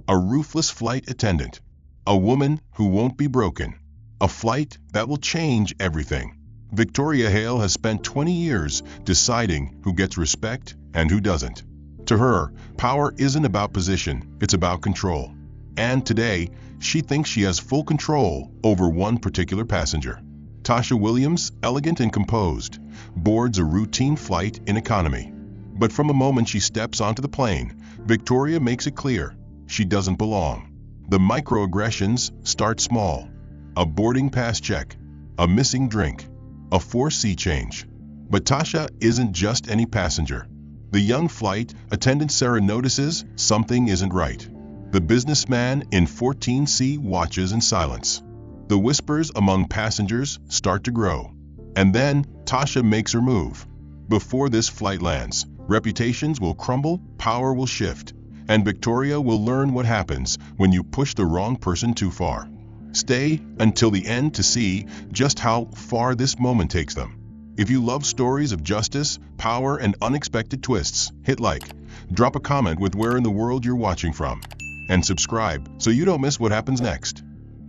a ruthless flight attendant, a woman who won't be broken, a flight that will change everything. Victoria Hale has spent 20 years deciding who gets respect and who doesn't. To her, power isn't about position, it's about control. And today, she thinks she has full control over one particular passenger. Tasha Williams, elegant and composed, boards a routine flight in economy. But from the moment she steps onto the plane, Victoria makes it clear she doesn't belong. The microaggressions start small. A boarding pass check, a missing drink, a 4C change. But Tasha isn't just any passenger. The young flight attendant Sarah notices something isn't right. The businessman in 14C watches in silence. The whispers among passengers start to grow. And then Tasha makes her move. Before this flight lands, reputations will crumble, power will shift, and Victoria will learn what happens when you push the wrong person too far. Stay until the end to see just how far this moment takes them. If you love stories of justice, power, and unexpected twists, hit like, drop a comment with where in the world you're watching from, and subscribe so you don't miss what happens next.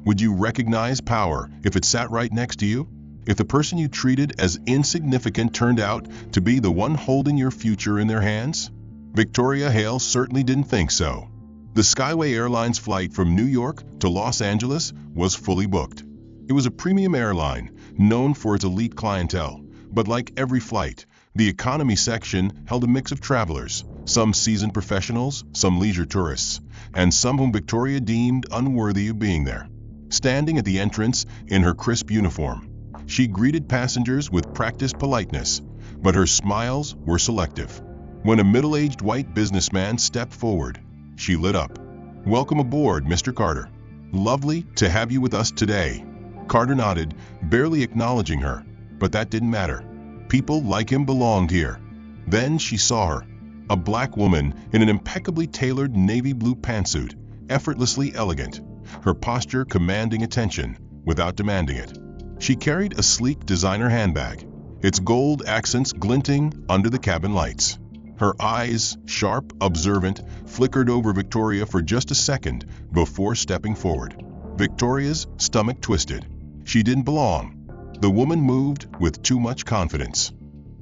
Would you recognize power if it sat right next to you? If the person you treated as insignificant turned out to be the one holding your future in their hands? Victoria Hale certainly didn't think so. The Skyway Airlines flight from New York to Los Angeles was fully booked. It was a premium airline known for its elite clientele, but like every flight, the economy section held a mix of travelers, some seasoned professionals, some leisure tourists, and some whom Victoria deemed unworthy of being there. Standing at the entrance in her crisp uniform, she greeted passengers with practiced politeness, but her smiles were selective. When a middle-aged white businessman stepped forward, she lit up. "Welcome aboard, Mr. Carter. Lovely to have you with us today." Carter nodded, barely acknowledging her, but that didn't matter. People like him belonged here. Then she saw her, a black woman in an impeccably tailored navy blue pantsuit, effortlessly elegant, her posture commanding attention without demanding it. She carried a sleek designer handbag, its gold accents glinting under the cabin lights. Her eyes, sharp, observant, flickered over Victoria for just a second before stepping forward. Victoria's stomach twisted. She didn't belong. The woman moved with too much confidence.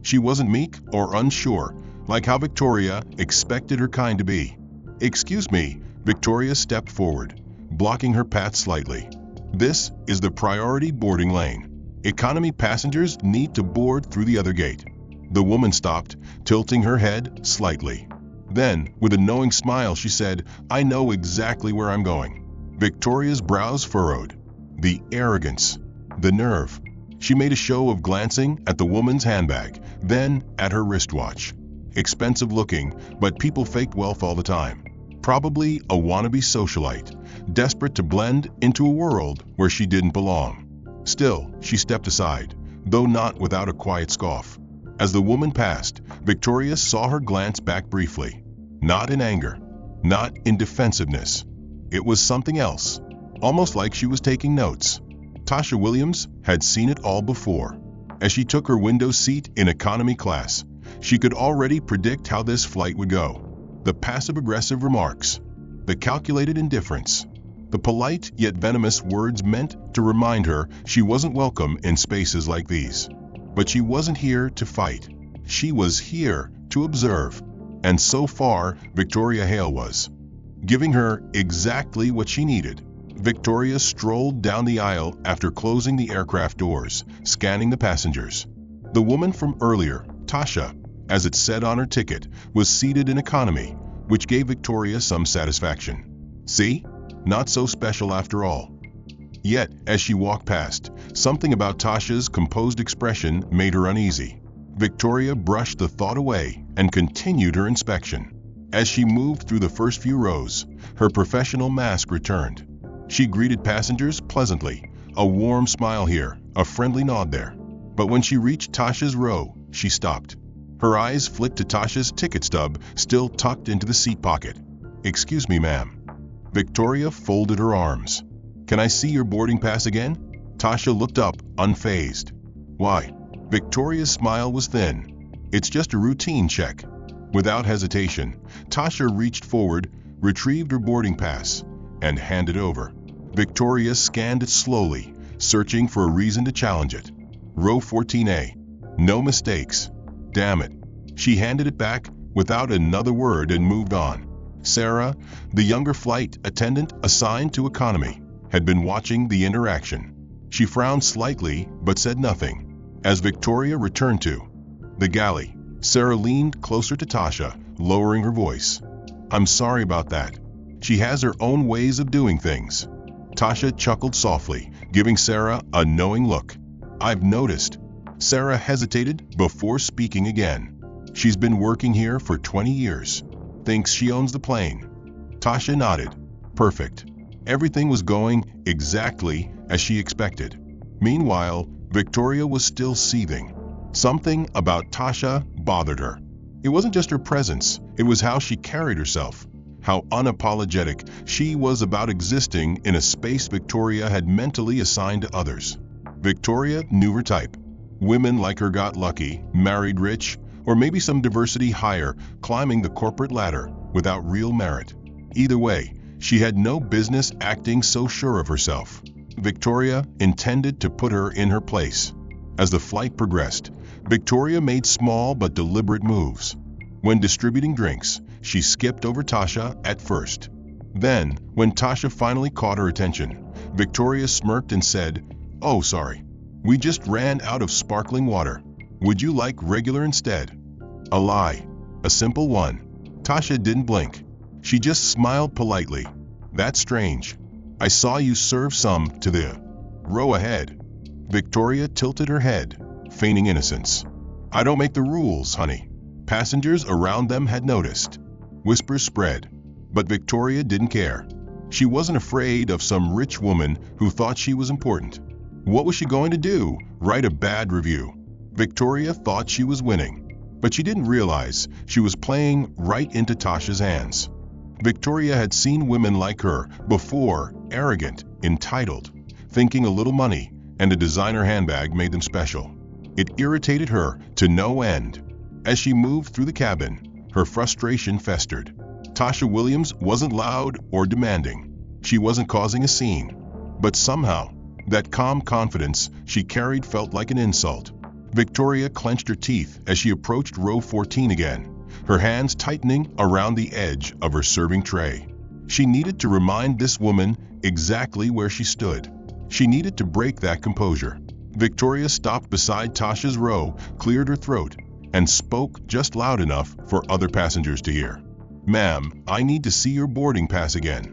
She wasn't meek or unsure, like how Victoria expected her kind to be. "Excuse me," Victoria stepped forward, blocking her path slightly. "This is the priority boarding lane. Economy passengers need to board through the other gate." The woman stopped, tilting her head slightly. Then, with a knowing smile, she said, "I know exactly where I'm going." Victoria's brows furrowed. The arrogance, the nerve. She made a show of glancing at the woman's handbag, then at her wristwatch. Expensive looking, but people faked wealth all the time. Probably a wannabe socialite, desperate to blend into a world where she didn't belong. Still, she stepped aside, though not without a quiet scoff. As the woman passed, Victoria saw her glance back briefly. Not in anger, not in defensiveness. It was something else, almost like she was taking notes. Tasha Williams had seen it all before. As she took her window seat in economy class, she could already predict how this flight would go. The passive-aggressive remarks, the calculated indifference, the polite yet venomous words meant to remind her she wasn't welcome in spaces like these. But she wasn't here to fight. She was here to observe. And so far, Victoria Hale was. Giving her exactly what she needed. Victoria strolled down the aisle after closing the aircraft doors, scanning the passengers. The woman from earlier, Tasha, as it said on her ticket, was seated in economy, which gave Victoria some satisfaction. See? Not so special after all. Yet, as she walked past, something about Tasha's composed expression made her uneasy. Victoria brushed the thought away and continued her inspection. As she moved through the first few rows, her professional mask returned. She greeted passengers pleasantly, a warm smile here, a friendly nod there. But when she reached Tasha's row, she stopped. Her eyes flicked to Tasha's ticket stub, still tucked into the seat pocket. "Excuse me, ma'am." Victoria folded her arms. "Can I see your boarding pass again?" Tasha looked up, unfazed. "Why?" Victoria's smile was thin. "It's just a routine check." Without hesitation, Tasha reached forward, retrieved her boarding pass, and handed over. Victoria scanned it slowly, searching for a reason to challenge it. Row 14A. No mistakes. Damn it. She handed it back without another word and moved on. Sarah, the younger flight attendant assigned to economy, had been watching the interaction. She frowned slightly but said nothing. As Victoria returned to the galley, Sarah leaned closer to Tasha, lowering her voice. "I'm sorry about that. She has her own ways of doing things." Tasha chuckled softly, giving Sarah a knowing look. "I've noticed." Sarah hesitated before speaking again. "She's been working here for 20 years. Thinks she owns the plane." Tasha nodded. Perfect. Everything was going exactly as she expected. Meanwhile, Victoria was still seething. Something about Tasha bothered her. It wasn't just her presence, it was how she carried herself. How unapologetic she was about existing in a space Victoria had mentally assigned to others. Victoria knew her type. Women like her got lucky, married rich, or maybe some diversity higher, climbing the corporate ladder without real merit. Either way, she had no business acting so sure of herself. Victoria intended to put her in her place. As the flight progressed, Victoria made small but deliberate moves. When distributing drinks, she skipped over Tasha at first. Then, when Tasha finally caught her attention, Victoria smirked and said, "Oh, sorry. We just ran out of sparkling water. Would you like regular instead?" A lie. A simple one. Tasha didn't blink. She just smiled politely. "That's strange. I saw you serve some to the row ahead." Victoria tilted her head, feigning innocence. "I don't make the rules, honey." Passengers around them had noticed. Whispers spread, but Victoria didn't care. She wasn't afraid of some rich woman who thought she was important. What was she going to do? Write a bad review? Victoria thought she was winning, but she didn't realize she was playing right into Tasha's hands. Victoria had seen women like her before, arrogant, entitled, thinking a little money and a designer handbag made them special. It irritated her to no end. As she moved through the cabin, her frustration festered. Tasha Williams wasn't loud or demanding. She wasn't causing a scene. But somehow, that calm confidence she carried felt like an insult. Victoria clenched her teeth as she approached row 14 again, her hands tightening around the edge of her serving tray. She needed to remind this woman exactly where she stood. She needed to break that composure. Victoria stopped beside Tasha's row, cleared her throat, and spoke just loud enough for other passengers to hear. "Ma'am, I need to see your boarding pass again."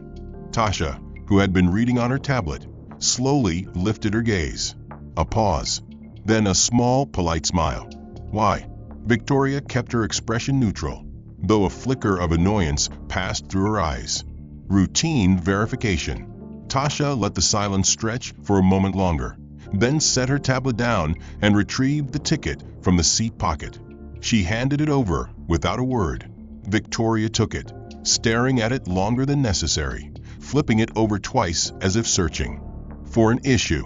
Tasha, who had been reading on her tablet, slowly lifted her gaze. A pause, then a small, polite smile. "Why?" Victoria kept her expression neutral, though a flicker of annoyance passed through her eyes. Routine verification. Tasha let the silence stretch for a moment longer, then set her tablet down and retrieved the ticket from the seat pocket. She handed it over without a word. Victoria took it, staring at it longer than necessary, flipping it over twice as if searching for an issue.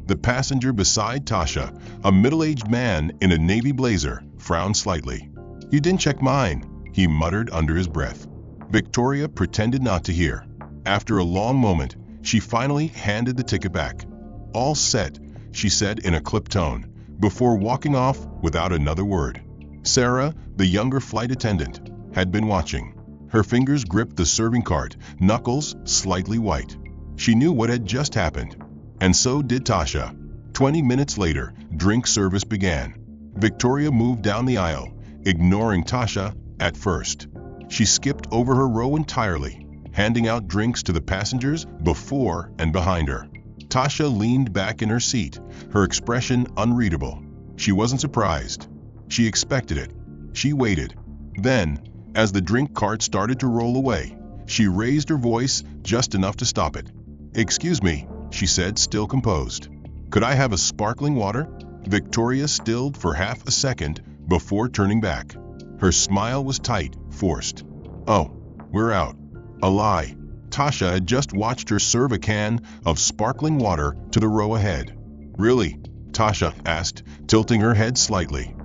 The passenger beside Tasha, a middle-aged man in a navy blazer, frowned slightly. "You didn't check mine," he muttered under his breath. Victoria pretended not to hear. After a long moment, she finally handed the ticket back. "All set," she said in a clipped tone, before walking off without another word. Sarah, the younger flight attendant, had been watching. Her fingers gripped the serving cart, knuckles slightly white. She knew what had just happened, and so did Tasha. 20 minutes later, drink service began. Victoria moved down the aisle, ignoring Tasha at first. She skipped over her row entirely, handing out drinks to the passengers before and behind her. Tasha leaned back in her seat, her expression unreadable. She wasn't surprised. She expected it. She waited. Then, as the drink cart started to roll away, she raised her voice just enough to stop it. "Excuse me," she said, still composed. "Could I have a sparkling water?" Victoria stilled for half a second before turning back. Her smile was tight, forced. "Oh, we're out." A lie. Tasha had just watched her serve a can of sparkling water to the row ahead. "Really?" Tasha asked, tilting her head slightly.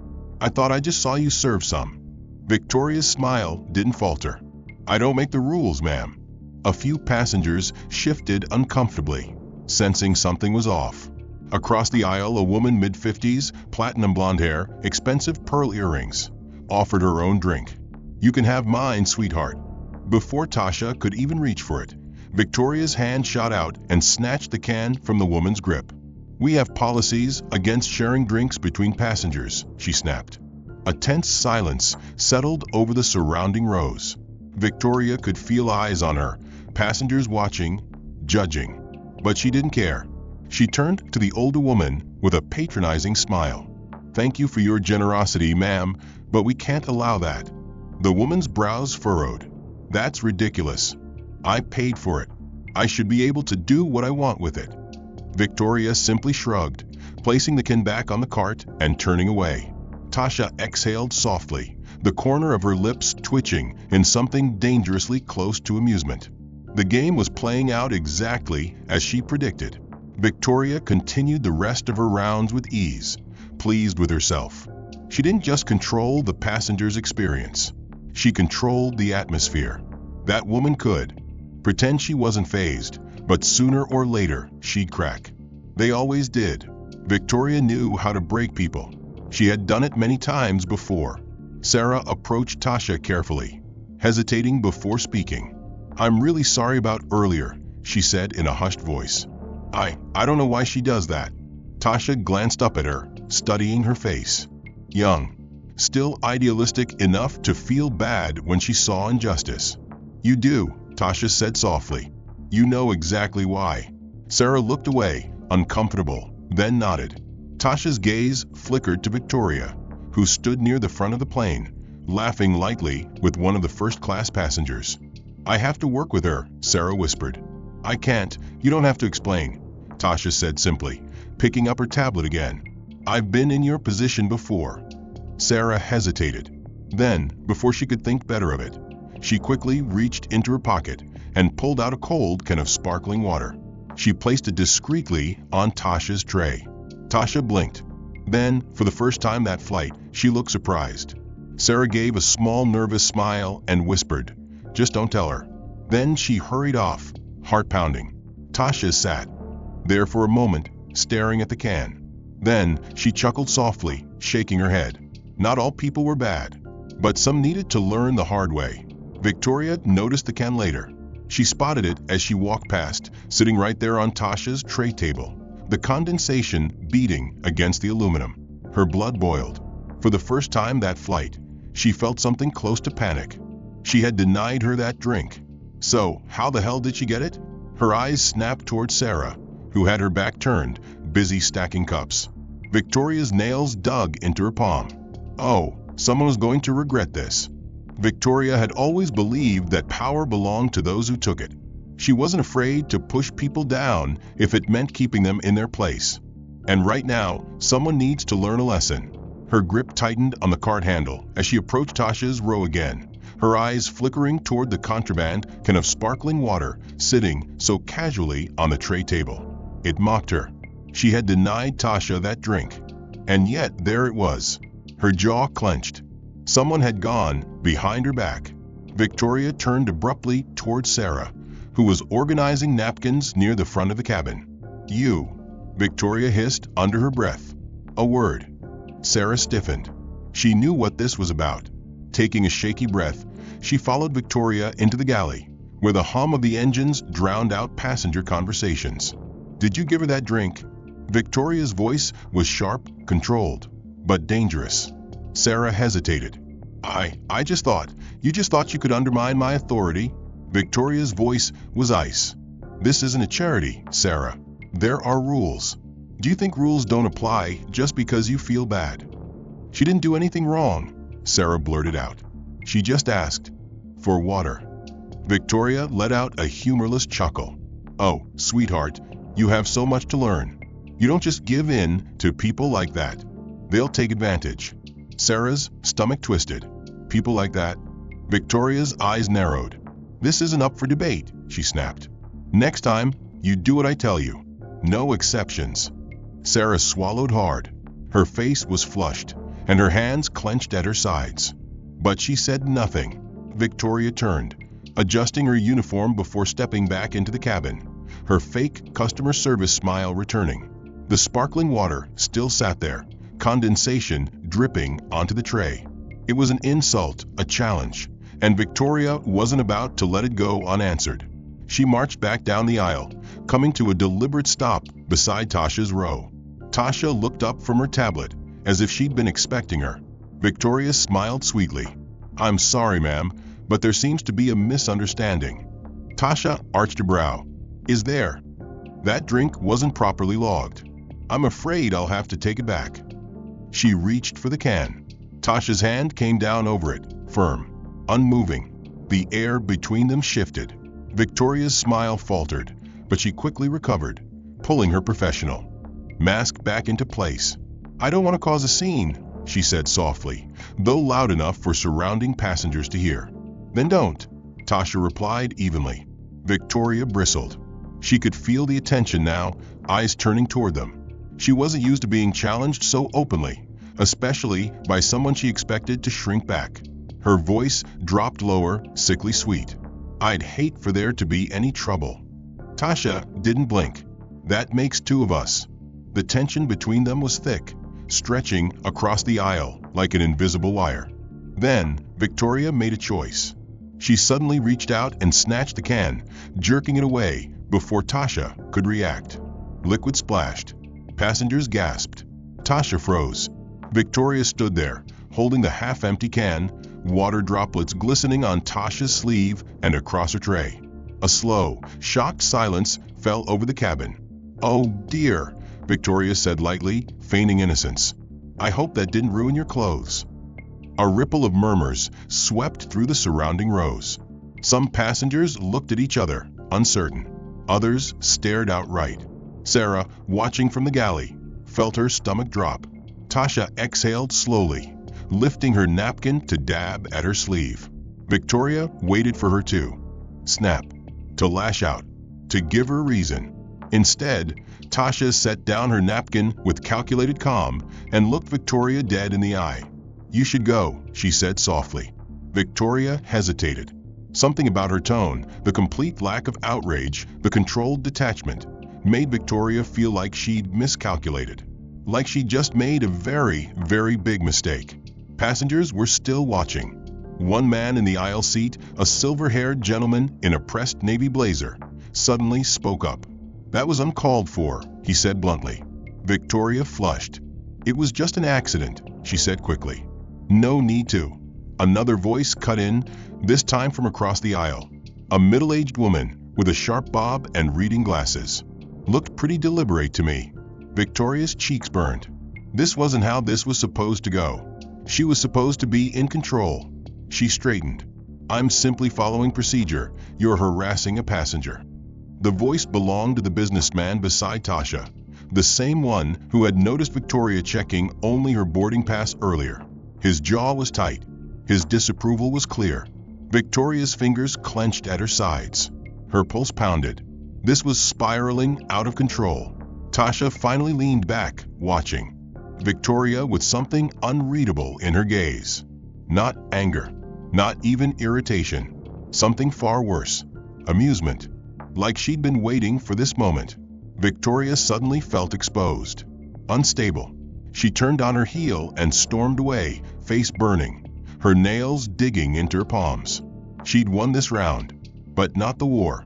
"I thought I just saw you serve some." Victoria's smile didn't falter. I don't make the rules, ma'am. A few passengers shifted uncomfortably, sensing something was off. Across the aisle, a woman mid-50s, platinum blonde hair, expensive pearl earrings, offered her own drink. You can have mine, sweetheart. Before Tasha could even reach for it, Victoria's hand shot out and snatched the can from the woman's grip. We have policies against sharing drinks between passengers, she snapped. A tense silence settled over the surrounding rows. Victoria could feel eyes on her, passengers watching, judging. But she didn't care. She turned to the older woman with a patronizing smile. Thank you for your generosity, ma'am, but we can't allow that. The woman's brows furrowed. That's ridiculous. I paid for it. I should be able to do what I want with it. Victoria simply shrugged, placing the can back on the cart and turning away. Tasha exhaled softly, the corner of her lips twitching in something dangerously close to amusement. The game was playing out exactly as she predicted. Victoria continued the rest of her rounds with ease, pleased with herself. She didn't just control the passenger's experience. She controlled the atmosphere. That woman could. Pretend she wasn't fazed, but sooner or later, she'd crack. They always did. Victoria knew how to break people. She had done it many times before. Sarah approached Tasha carefully, hesitating before speaking. I'm really sorry about earlier, she said in a hushed voice. I don't know why she does that. Tasha glanced up at her, studying her face. Young, still idealistic enough to feel bad when she saw injustice. You do, Tasha said softly. You know exactly why. Sarah looked away, uncomfortable, then nodded. Tasha's gaze flickered to Victoria, who stood near the front of the plane, laughing lightly with one of the first-class passengers. I have to work with her, Sarah whispered. I can't, you don't have to explain, Tasha said simply, picking up her tablet again. I've been in your position before. Sarah hesitated. Then, before she could think better of it, she quickly reached into her pocket and pulled out a cold can of sparkling water. She placed it discreetly on Tasha's tray. Tasha blinked. Then, for the first time that flight, she looked surprised. Sarah gave a small nervous smile and whispered, Just don't tell her. Then she hurried off, heart pounding. Tasha sat there for a moment, staring at the can. Then she chuckled softly, shaking her head. Not all people were bad, but some needed to learn the hard way. Victoria noticed the can later. She spotted it as she walked past, sitting right there on Tasha's tray table, the condensation beating against the aluminum. Her blood boiled. For the first time that flight, she felt something close to panic. She had denied her that drink. So, how the hell did she get it? Her eyes snapped toward Sarah, who had her back turned, busy stacking cups. Victoria's nails dug into her palm. Oh, someone was going to regret this. Victoria had always believed that power belonged to those who took it. She wasn't afraid to push people down if it meant keeping them in their place. And right now, someone needs to learn a lesson. Her grip tightened on the cart handle as she approached Tasha's row again, her eyes flickering toward the contraband can of sparkling water sitting so casually on the tray table. It mocked her. She had denied Tasha that drink. And yet there it was. Her jaw clenched. Someone had gone behind her back. Victoria turned abruptly toward Sarah, who was organizing napkins near the front of the cabin. You, Victoria hissed under her breath. A word. Sarah stiffened. She knew what this was about. Taking a shaky breath, she followed Victoria into the galley, where the hum of the engines drowned out passenger conversations. Did you give her that drink? Victoria's voice was sharp, controlled, but dangerous. Sarah hesitated. I just thought, you just thought you could undermine my authority? Victoria's voice was ice. This isn't a charity, Sarah. There are rules. Do you think rules don't apply just because you feel bad? She didn't do anything wrong, Sarah blurted out. She just asked for water. Victoria let out a humorless chuckle. Oh, sweetheart, you have so much to learn. You don't just give in to people like that. They'll take advantage. Sarah's stomach twisted. People like that? Victoria's eyes narrowed. This isn't up for debate, she snapped. Next time, you do what I tell you. No exceptions. Sarah swallowed hard. Her face was flushed, and her hands clenched at her sides. But she said nothing. Victoria turned, adjusting her uniform before stepping back into the cabin, her fake customer service smile returning. The sparkling water still sat there, condensation dripping onto the tray. It was an insult, a challenge, and Victoria wasn't about to let it go unanswered. She marched back down the aisle, coming to a deliberate stop beside Tasha's row. Tasha looked up from her tablet, as if she'd been expecting her. Victoria smiled sweetly. "I'm sorry, ma'am, but there seems to be a misunderstanding." Tasha arched a brow. "Is there?" "That drink wasn't properly logged. I'm afraid I'll have to take it back." She reached for the can. Tasha's hand came down over it, firm, unmoving. The air between them shifted. Victoria's smile faltered, but she quickly recovered, pulling her professional mask back into place. "I don't want to cause a scene," she said softly, though loud enough for surrounding passengers to hear. "Then don't," Tasha replied evenly. Victoria bristled. She could feel the attention now, eyes turning toward them. She wasn't used to being challenged so openly, especially by someone she expected to shrink back. Her voice dropped lower, sickly sweet. "I'd hate for there to be any trouble." Tasha didn't blink. "That makes two of us." The tension between them was thick, stretching across the aisle like an invisible wire. Then, Victoria made a choice. She suddenly reached out and snatched the can, jerking it away before Tasha could react. Liquid splashed. Passengers gasped. Tasha froze. Victoria stood there, holding the half-empty can, water droplets glistening on Tasha's sleeve and across her tray. A slow, shocked silence fell over the cabin. "Oh dear," Victoria said lightly, feigning innocence. "I hope that didn't ruin your clothes." A ripple of murmurs swept through the surrounding rows. Some passengers looked at each other, uncertain. Others stared outright. Sarah, watching from the galley, felt her stomach drop. Tasha exhaled slowly, lifting her napkin to dab at her sleeve. Victoria waited for her to snap, to lash out, to give her reason. Instead, Tasha set down her napkin with calculated calm and looked Victoria dead in the eye. "You should go," she said softly. Victoria hesitated. Something about her tone, the complete lack of outrage, the controlled detachment, made Victoria feel like she'd miscalculated. Like she'd just made a very, very big mistake. Passengers were still watching. One man in the aisle seat, a silver-haired gentleman in a pressed navy blazer, suddenly spoke up. "That was uncalled for," he said bluntly. Victoria flushed. "It was just an accident," she said quickly. "No need to." Another voice cut in, this time from across the aisle. A middle-aged woman with a sharp bob and reading glasses. "Looked pretty deliberate to me." Victoria's cheeks burned. This wasn't how this was supposed to go. She was supposed to be in control. She straightened. "I'm simply following procedure. You're harassing a passenger." The voice belonged to the businessman beside Tasha, the same one who had noticed Victoria checking only her boarding pass earlier. His jaw was tight. His disapproval was clear. Victoria's fingers clenched at her sides. Her pulse pounded. This was spiraling out of control. Tasha finally leaned back, watching. Victoria with something unreadable in her gaze. Not anger, not even irritation. Something far worse. Amusement. Like she'd been waiting for this moment. Victoria suddenly felt exposed. Unstable. She turned on her heel and stormed away, face burning, her nails digging into her palms. She'd won this round, but not the war.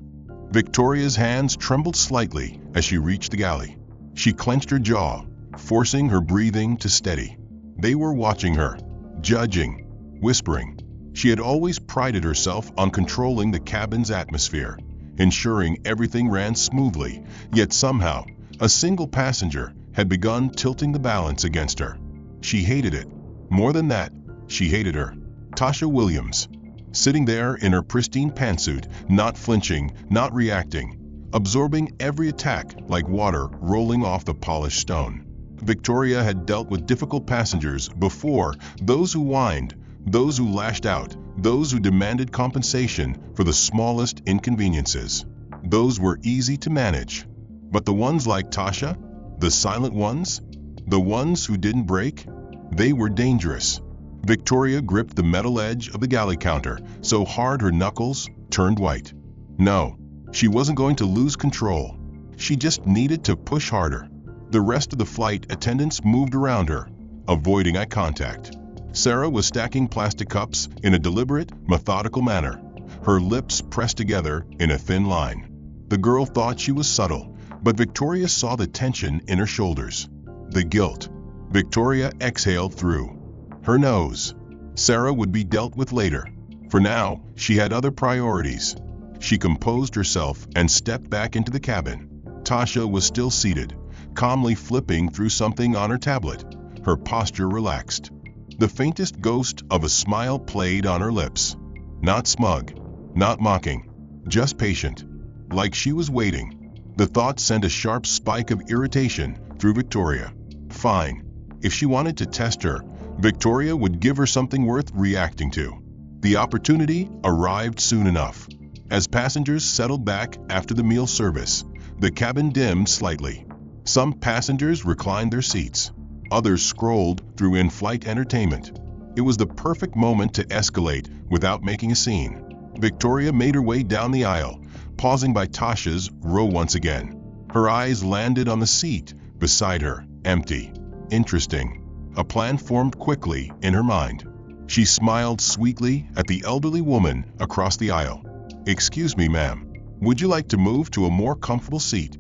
Victoria's hands trembled slightly as she reached the galley. She clenched her jaw, forcing her breathing to steady. They were watching her, judging, whispering. She had always prided herself on controlling the cabin's atmosphere, ensuring everything ran smoothly, yet somehow, a single passenger had begun tilting the balance against her. She hated it. More than that, she hated her. Tasha Williams, sitting there in her pristine pantsuit, not flinching, not reacting, absorbing every attack like water rolling off the polished stone. Victoria had dealt with difficult passengers before, those who whined, those who lashed out, those who demanded compensation for the smallest inconveniences. Those were easy to manage. But the ones like Tasha, the silent ones, the ones who didn't break, they were dangerous. Victoria gripped the metal edge of the galley counter so hard her knuckles turned white. No, she wasn't going to lose control. She just needed to push harder. The rest of the flight attendants moved around her, avoiding eye contact. Sarah was stacking plastic cups in a deliberate, methodical manner, her lips pressed together in a thin line. The girl thought she was subtle, but Victoria saw the tension in her shoulders. The guilt. Victoria exhaled through her nose. Sarah would be dealt with later. For now, she had other priorities. She composed herself and stepped back into the cabin. Tasha was still seated, calmly flipping through something on her tablet, her posture relaxed. The faintest ghost of a smile played on her lips. Not smug, not mocking, just patient, like she was waiting. The thought sent a sharp spike of irritation through Victoria. Fine. If she wanted to test her, Victoria would give her something worth reacting to. The opportunity arrived soon enough. As passengers settled back after the meal service, the cabin dimmed slightly. Some passengers reclined their seats. Others scrolled through in-flight entertainment. It was the perfect moment to escalate without making a scene. Victoria made her way down the aisle, pausing by Tasha's row once again. Her eyes landed on the seat beside her, empty. Interesting. A plan formed quickly in her mind. She smiled sweetly at the elderly woman across the aisle. "Excuse me, ma'am. Would you like to move to a more comfortable seat?"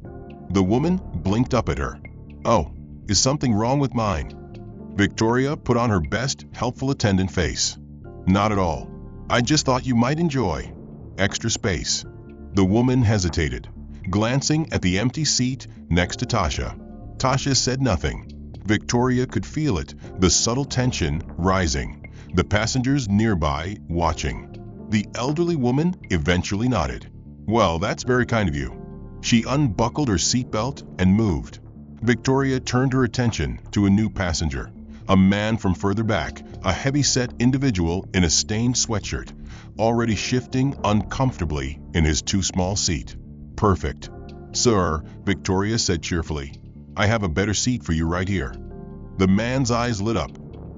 The woman blinked up at her. "Oh, is something wrong with mine?" Victoria put on her best helpful attendant face. "Not at all. I just thought you might enjoy extra space." The woman hesitated, glancing at the empty seat next to Tasha. Tasha said nothing. Victoria could feel it, the subtle tension rising, the passengers nearby watching. The elderly woman eventually nodded. "Well, that's very kind of you." She unbuckled her seatbelt and moved. Victoria turned her attention to a new passenger, a man from further back, a heavy-set individual in a stained sweatshirt, already shifting uncomfortably in his too small seat. "Perfect. Sir," Victoria said cheerfully, "I have a better seat for you right here." The man's eyes lit up.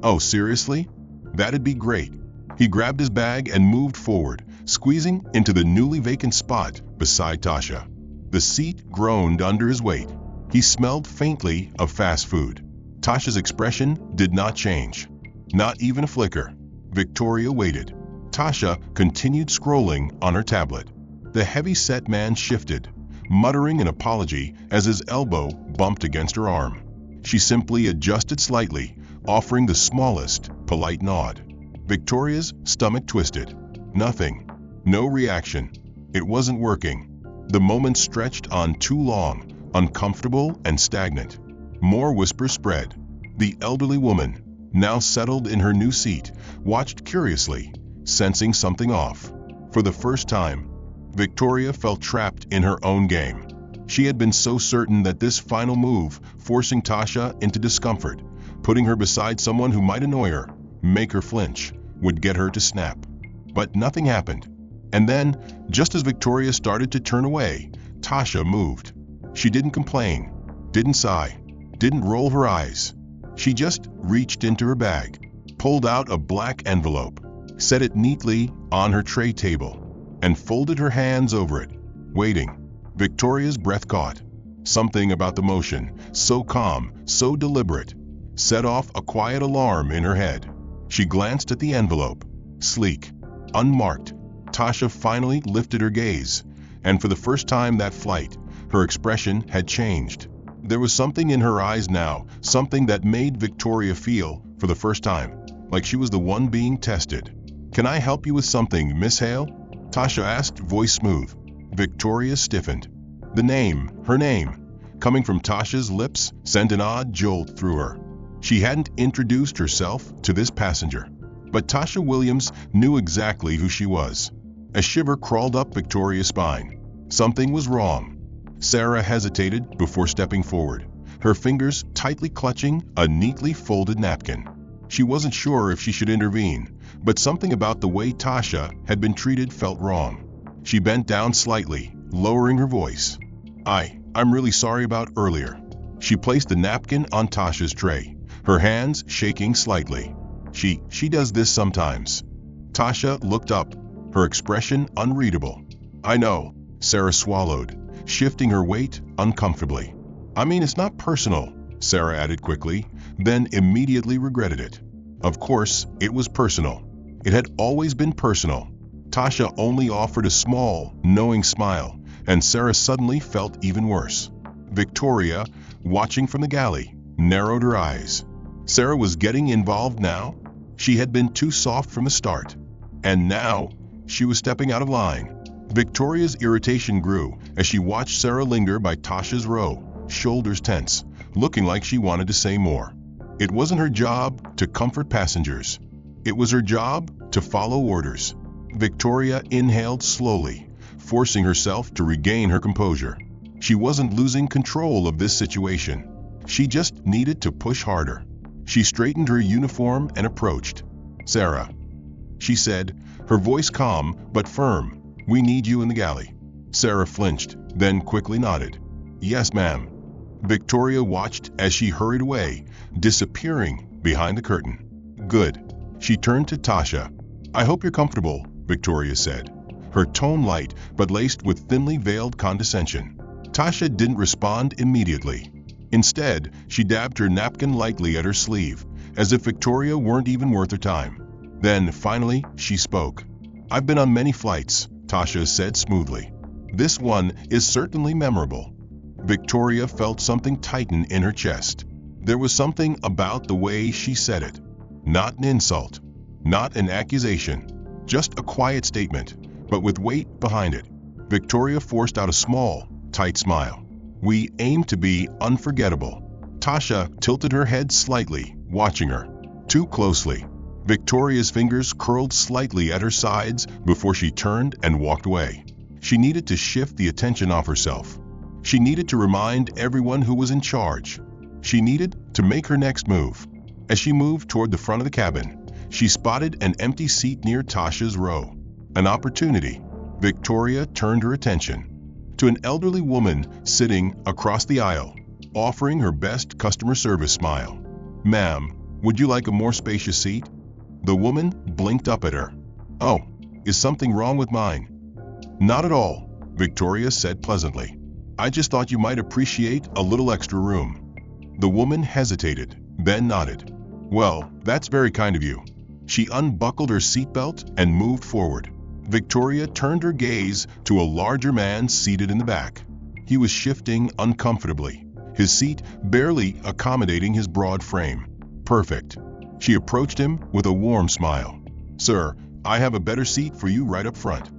"Oh, seriously? That'd be great." He grabbed his bag and moved forward, squeezing into the newly vacant spot beside Tasha. The seat groaned under his weight. He smelled faintly of fast food. Tasha's expression did not change. Not even a flicker. Victoria waited. Tasha continued scrolling on her tablet. The heavy-set man shifted, muttering an apology as his elbow bumped against her arm. She simply adjusted slightly, offering the smallest, polite nod. Victoria's stomach twisted. Nothing. No reaction. It wasn't working. The moment stretched on too long, uncomfortable and stagnant. More whispers spread. The elderly woman, now settled in her new seat, watched curiously, sensing something off. For the first time, Victoria felt trapped in her own game. She had been so certain that this final move, forcing Tasha into discomfort, putting her beside someone who might annoy her, make her flinch, would get her to snap. But nothing happened. And then, just as Victoria started to turn away, Tasha moved. She didn't complain, didn't sigh, didn't roll her eyes. She just reached into her bag, pulled out a black envelope, set it neatly on her tray table, and folded her hands over it, waiting. Victoria's breath caught. Something about the motion, so calm, so deliberate, set off a quiet alarm in her head. She glanced at the envelope. Sleek, unmarked. Tasha finally lifted her gaze, and for the first time that flight, her expression had changed. There was something in her eyes now, something that made Victoria feel, for the first time, like she was the one being tested. "Can I help you with something, Miss Hale?" Tasha asked, voice smooth. Victoria stiffened. The name, her name, coming from Tasha's lips, sent an odd jolt through her. She hadn't introduced herself to this passenger, but Tasha Williams knew exactly who she was. A shiver crawled up Victoria's spine. Something was wrong. Sarah hesitated before stepping forward, her fingers tightly clutching a neatly folded napkin. She wasn't sure if she should intervene, but something about the way Tasha had been treated felt wrong. She bent down slightly, lowering her voice. I'm really sorry about earlier." She placed the napkin on Tasha's tray, her hands shaking slightly. She does this sometimes." Tasha looked up, her expression unreadable. "I know," Sarah swallowed, shifting her weight uncomfortably. "I mean, it's not personal," Sarah added quickly, then immediately regretted it. Of course, it was personal. It had always been personal. Tasha only offered a small, knowing smile, and Sarah suddenly felt even worse. Victoria, watching from the galley, narrowed her eyes. Sarah was getting involved now? She had been too soft from the start. And now, she was stepping out of line. Victoria's irritation grew as she watched Sarah linger by Tasha's row, shoulders tense, looking like she wanted to say more. It wasn't her job to comfort passengers. It was her job to follow orders. Victoria inhaled slowly, forcing herself to regain her composure. She wasn't losing control of this situation. She just needed to push harder. She straightened her uniform and approached. "Sarah," she said, her voice calm but firm, "we need you in the galley." Sarah flinched, then quickly nodded. "Yes, ma'am." Victoria watched as she hurried away, disappearing behind the curtain. "Good." She turned to Tasha. "I hope you're comfortable," Victoria said, her tone light but laced with thinly veiled condescension. Tasha didn't respond immediately. Instead, she dabbed her napkin lightly at her sleeve, as if Victoria weren't even worth her time. Then, finally, she spoke. "I've been on many flights," Tasha said smoothly. "This one is certainly memorable." Victoria felt something tighten in her chest. There was something about the way she said it. Not an insult, not an accusation, just a quiet statement, but with weight behind it. Victoria forced out a small, tight smile. "We aim to be unforgettable." Tasha tilted her head slightly, watching her. Too closely. Victoria's fingers curled slightly at her sides before she turned and walked away. She needed to shift the attention off herself. She needed to remind everyone who was in charge. She needed to make her next move. As she moved toward the front of the cabin, she spotted an empty seat near Tasha's row. An opportunity. Victoria turned her attention to an elderly woman sitting across the aisle, offering her best customer service smile. "Ma'am, would you like a more spacious seat?" The woman blinked up at her. "Oh, is something wrong with mine?" "Not at all," Victoria said pleasantly. "I just thought you might appreciate a little extra room." The woman hesitated, then nodded. "Well, that's very kind of you." She unbuckled her seatbelt and moved forward. Victoria turned her gaze to a larger man seated in the back. He was shifting uncomfortably, his seat barely accommodating his broad frame. "Perfect." She approached him with a warm smile. "Sir, I have a better seat for you right up front."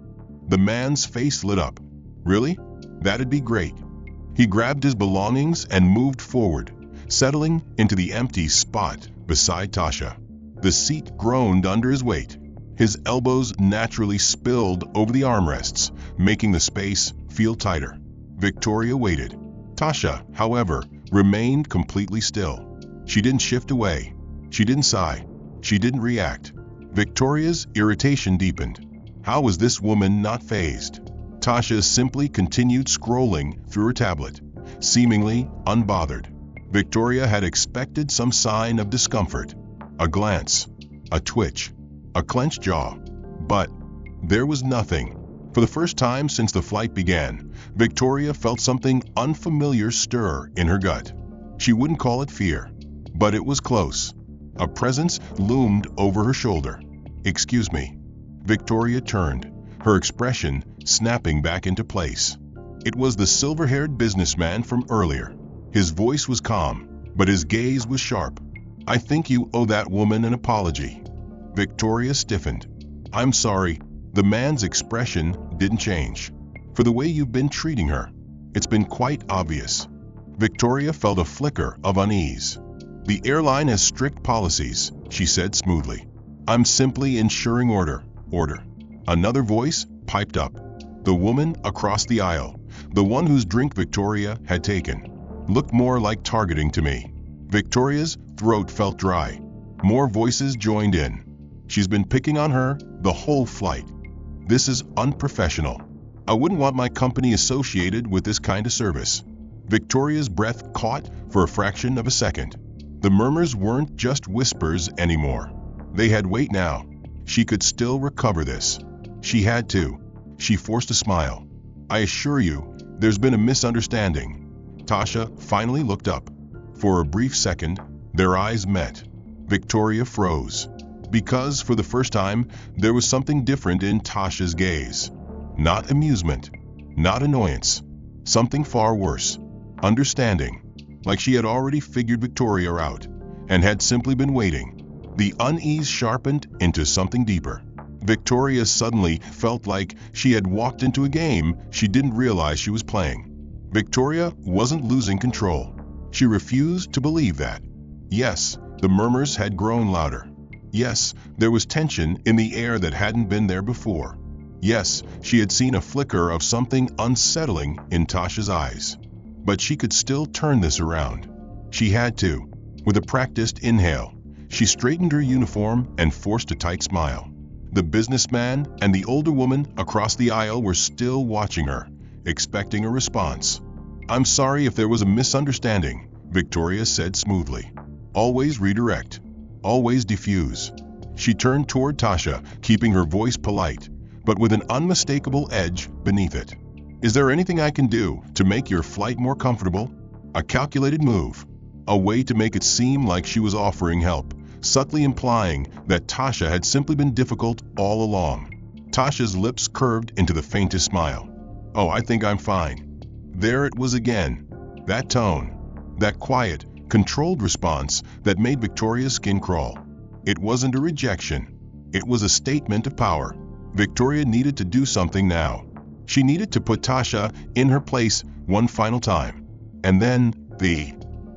The man's face lit up. "Really? That'd be great." He grabbed his belongings and moved forward, settling into the empty spot beside Tasha. The seat groaned under his weight. His elbows naturally spilled over the armrests, making the space feel tighter. Victoria waited. Tasha, however, remained completely still. She didn't shift away. She didn't sigh. She didn't react. Victoria's irritation deepened. How was this woman not fazed? Tasha simply continued scrolling through her tablet, seemingly unbothered. Victoria had expected some sign of discomfort. A glance, a twitch, a clenched jaw. But there was nothing. For the first time since the flight began, Victoria felt something unfamiliar stir in her gut. She wouldn't call it fear, but it was close. A presence loomed over her shoulder. "Excuse me." Victoria turned, her expression snapping back into place. It was the silver-haired businessman from earlier. His voice was calm, but his gaze was sharp. "I think you owe that woman an apology." Victoria stiffened. "I'm sorry." The man's expression didn't change. "For the way you've been treating her. It's been quite obvious." Victoria felt a flicker of unease. "The airline has strict policies," she said smoothly. "I'm simply ensuring order." Another voice piped up. The woman across the aisle, the one whose drink Victoria had taken, looked more like targeting to me. Victoria's throat felt dry. More voices joined in. "She's been picking on her the whole flight. This is unprofessional. I wouldn't want my company associated with this kind of service." Victoria's breath caught for a fraction of a second. The murmurs weren't just whispers anymore. They had weight now. She could still recover this. She had to. She forced a smile. "I assure you, there's been a misunderstanding." Tasha finally looked up. For a brief second, their eyes met. Victoria froze. Because, for the first time, there was something different in Tasha's gaze. Not amusement. Not annoyance. Something far worse. Understanding. Like she had already figured Victoria out, and had simply been waiting. The unease sharpened into something deeper. Victoria suddenly felt like she had walked into a game she didn't realize she was playing. Victoria wasn't losing control. She refused to believe that. Yes, the murmurs had grown louder. Yes, there was tension in the air that hadn't been there before. Yes, she had seen a flicker of something unsettling in Tasha's eyes. But she could still turn this around. She had to. With a practiced inhale, she straightened her uniform and forced a tight smile. The businessman and the older woman across the aisle were still watching her, expecting a response. "I'm sorry if there was a misunderstanding," Victoria said smoothly. "Always redirect. Always diffuse." She turned toward Tasha, keeping her voice polite, but with an unmistakable edge beneath it. "Is there anything I can do to make your flight more comfortable?" A calculated move. A way to make it seem like she was offering help, subtly implying that Tasha had simply been difficult all along. Tasha's lips curved into the faintest smile. "Oh, I think I'm fine." There it was again. That tone. That quiet, controlled response that made Victoria's skin crawl. It wasn't a rejection. It was a statement of power. Victoria needed to do something now. She needed to put Tasha in her place one final time. And then, the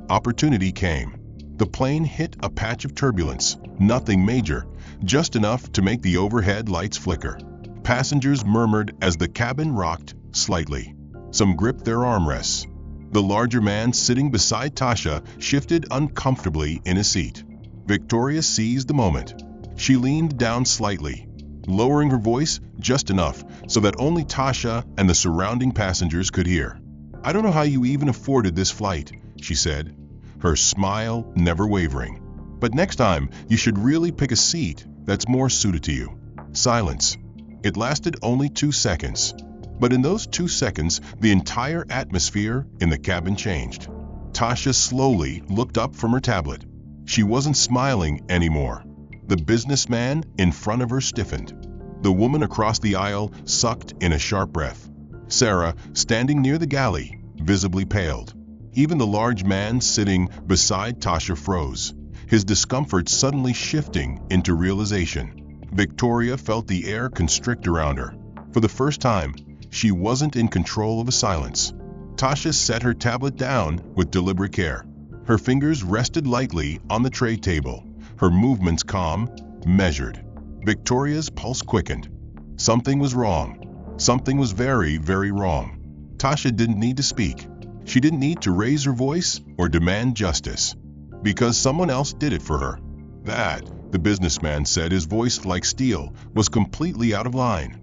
opportunity came. The plane hit a patch of turbulence, nothing major, just enough to make the overhead lights flicker. Passengers murmured as the cabin rocked slightly. Some gripped their armrests. The larger man sitting beside Tasha shifted uncomfortably in his seat. Victoria seized the moment. She leaned down slightly, lowering her voice just enough so that only Tasha and the surrounding passengers could hear. "I don't know how you even afforded this flight," she said, her smile never wavering. "But next time, you should really pick a seat that's more suited to you." Silence. It lasted only 2 seconds. But in those 2 seconds, the entire atmosphere in the cabin changed. Tasha slowly looked up from her tablet. She wasn't smiling anymore. The businessman in front of her stiffened. The woman across the aisle sucked in a sharp breath. Sarah, standing near the galley, visibly paled. Even the large man sitting beside Tasha froze, his discomfort suddenly shifting into realization. Victoria felt the air constrict around her. For the first time, she wasn't in control of a silence. Tasha set her tablet down with deliberate care. Her fingers rested lightly on the tray table, her movements calm, measured. Victoria's pulse quickened. Something was wrong. Something was very, very wrong. Tasha didn't need to speak. She didn't need to raise her voice or demand justice, because someone else did it for her. That, the businessman said, his voice like steel, was completely out of line.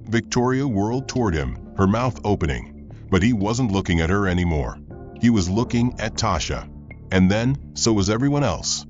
Victoria whirled toward him, her mouth opening, but he wasn't looking at her anymore. He was looking at Tasha. And then, so was everyone else.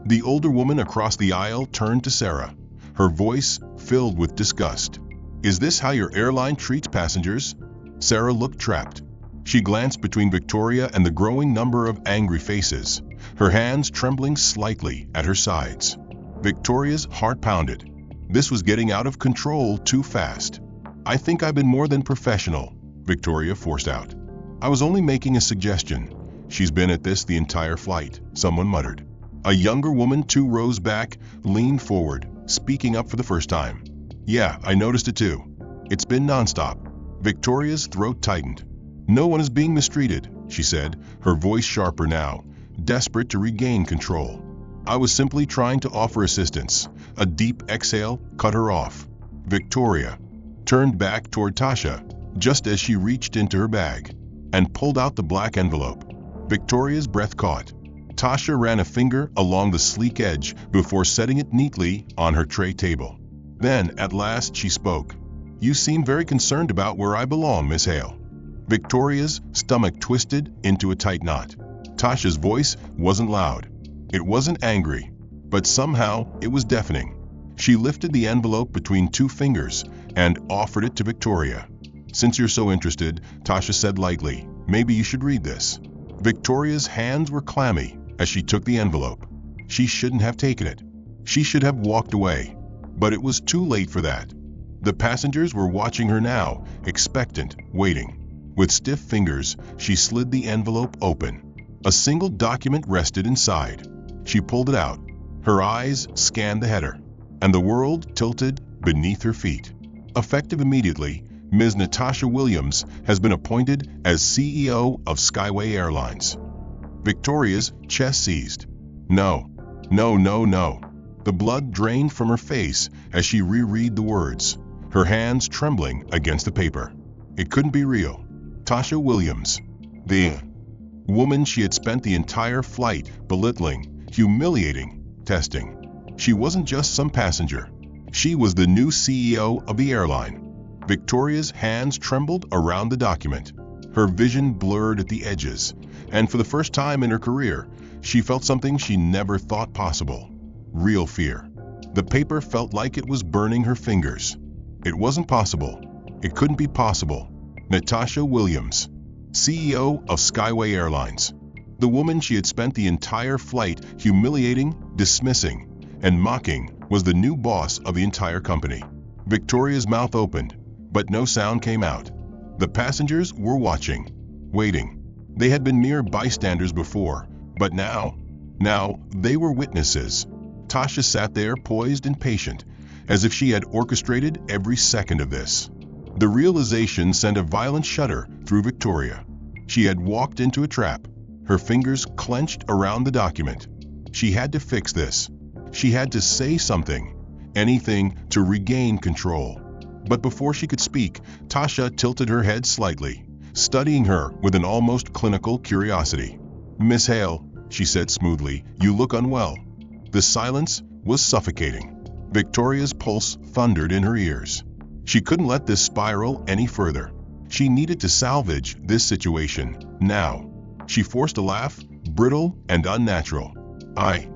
The older woman across the aisle turned to Sarah, her voice filled with disgust. "Is this how your airline treats passengers?" Sarah looked trapped. She glanced between Victoria and the growing number of angry faces, her hands trembling slightly at her sides. Victoria's heart pounded. This was getting out of control too fast. "I think I've been more than professional," Victoria forced out. "I was only making a suggestion." "She's been at this the entire flight," someone muttered. A younger woman, 2 rows back, leaned forward, speaking up for the first time. "Yeah, I noticed it too. It's been nonstop." Victoria's throat tightened. "No one is being mistreated," she said, her voice sharper now, desperate to regain control. "I was simply trying to offer assistance." A deep exhale cut her off. Victoria turned back toward Tasha, just as she reached into her bag and pulled out the black envelope. Victoria's breath caught. Tasha ran a finger along the sleek edge before setting it neatly on her tray table. Then, at last, she spoke. "You seem very concerned about where I belong, Miss Hale." Victoria's stomach twisted into a tight knot. Tasha's voice wasn't loud. It wasn't angry, but somehow it was deafening. She lifted the envelope between two fingers and offered it to Victoria. "Since you're so interested," Tasha said lightly, "maybe you should read this." Victoria's hands were clammy as she took the envelope. She shouldn't have taken it. She should have walked away. But it was too late for that. The passengers were watching her now, expectant, waiting. With stiff fingers, she slid the envelope open. A single document rested inside. She pulled it out. Her eyes scanned the header, and the world tilted beneath her feet. Effective immediately, Ms. Natasha Williams has been appointed as CEO of Skyway Airlines. Victoria's chest seized. No, no, no, no. The blood drained from her face as she reread the words, her hands trembling against the paper. It couldn't be real. Tasha Williams, the woman she had spent the entire flight belittling, humiliating, testing. She wasn't just some passenger. She was the new CEO of the airline. Victoria's hands trembled around the document. Her vision blurred at the edges, and for the first time in her career, she felt something she never thought possible. Real fear. The paper felt like it was burning her fingers. It wasn't possible. It couldn't be possible. Natasha Williams, CEO of Skyway Airlines. The woman she had spent the entire flight humiliating, dismissing, and mocking was the new boss of the entire company. Victoria's mouth opened, but no sound came out. The passengers were watching, waiting. They had been mere bystanders before, but now they were witnesses. Tasha sat there poised and patient, as if she had orchestrated every second of this. The realization sent a violent shudder through Victoria. She had walked into a trap, her fingers clenched around the document. She had to fix this. She had to say something, anything to regain control. But before she could speak, Tasha tilted her head slightly, studying her with an almost clinical curiosity. "Miss Hale," she said smoothly, "you look unwell." The silence was suffocating. Victoria's pulse thundered in her ears. She couldn't let this spiral any further. She needed to salvage this situation, now. She forced a laugh, brittle and unnatural. I